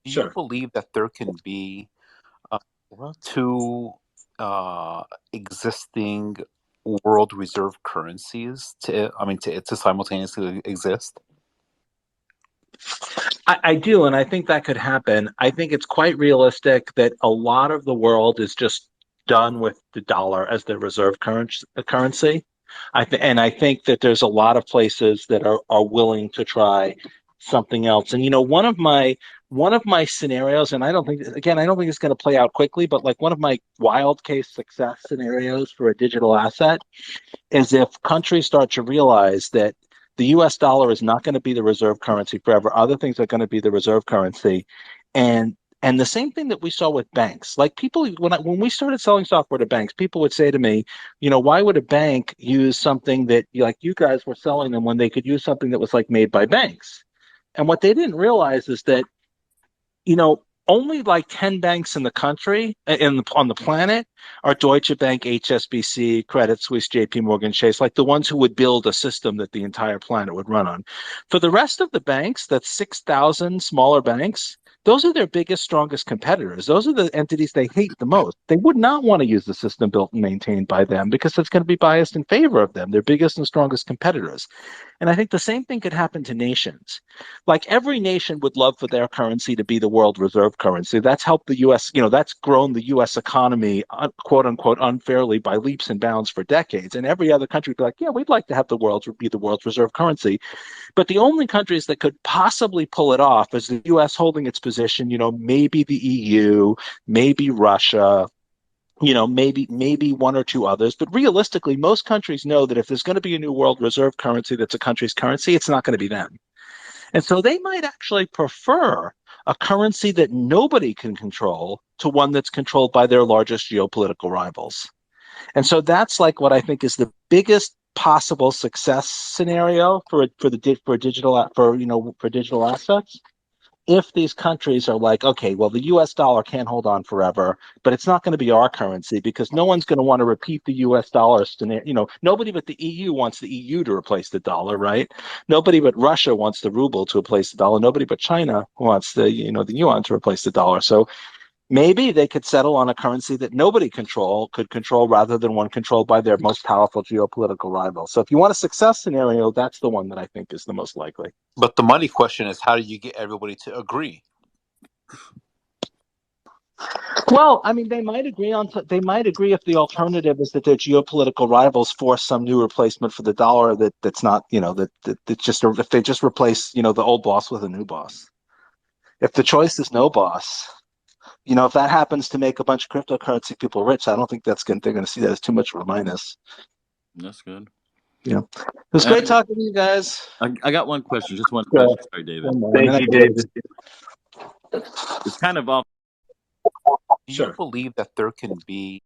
Do you Sure. believe that there can be uh, two existing world reserve currencies to simultaneously exist? I do, and I think that could happen. I think it's quite realistic that a lot of the world is just done with the dollar as the reserve currency. And I think that there's a lot of places that are willing to try something else. And one of my scenarios, and I don't think it's going to play out quickly, but like one of my wild case success scenarios for a digital asset is if countries start to realize that the US dollar is not going to be the reserve currency forever. Other things are going to be the reserve currency. And and the same thing that we saw with banks. Like people when we started selling software to banks, people would say to me, why would a bank use something that like you guys were selling them when they could use something that was like made by banks? And what they didn't realize is that only like 10 banks in the country on the planet are Deutsche Bank, HSBC, Credit Suisse, JP Morgan Chase, like the ones who would build a system that the entire planet would run on. For the rest of the banks, that's 6,000 smaller banks. Those are their biggest, strongest competitors. Those are the entities they hate the most. They would not want to use the system built and maintained by them because it's going to be biased in favor of them, their biggest and strongest competitors. And I think the same thing could happen to nations. Like every nation would love for their currency to be the world reserve currency. That's helped the US, that's grown the US economy, quote unquote, unfairly by leaps and bounds for decades. And every other country would be like, yeah, we'd like to have the world be the world's reserve currency. But the only countries that could possibly pull it off is the US holding its position, maybe the EU, maybe Russia, maybe one or two others. But realistically, most countries know that if there's going to be a new world reserve currency that's a country's currency, it's not going to be them. And so they might actually prefer a currency that nobody can control to one that's controlled by their largest geopolitical rivals. And so that's like what I think is the biggest possible success scenario for digital for digital assets if these countries are like, okay, well, the US dollar can't hold on forever, but it's not going to be our currency because no one's going to want to repeat the US dollar scenario. Nobody but the EU wants the EU to replace the dollar, right? Nobody but Russia wants the ruble to replace the dollar. Nobody but China wants the yuan to replace the dollar. So maybe they could settle on a currency that nobody could control rather than one controlled by their most powerful geopolitical rival. So if you want a success scenario, that's the one that I think is the most likely. But the money question is, how do you get everybody to agree? Well, I mean, they might agree if the alternative is that their geopolitical rivals force some new replacement for the dollar that's not, that just if they just replace, the old boss with a new boss. If the choice is no boss, if that happens to make a bunch of cryptocurrency people rich, I don't think they're going to see that as too much of a minus. That's good. It was Uh, great talking to you guys. I got one question, just one Uh, question. Sorry, David. one more, and then Thank I you, can leave. David. It's kind of off. Do you Sure. believe that there can be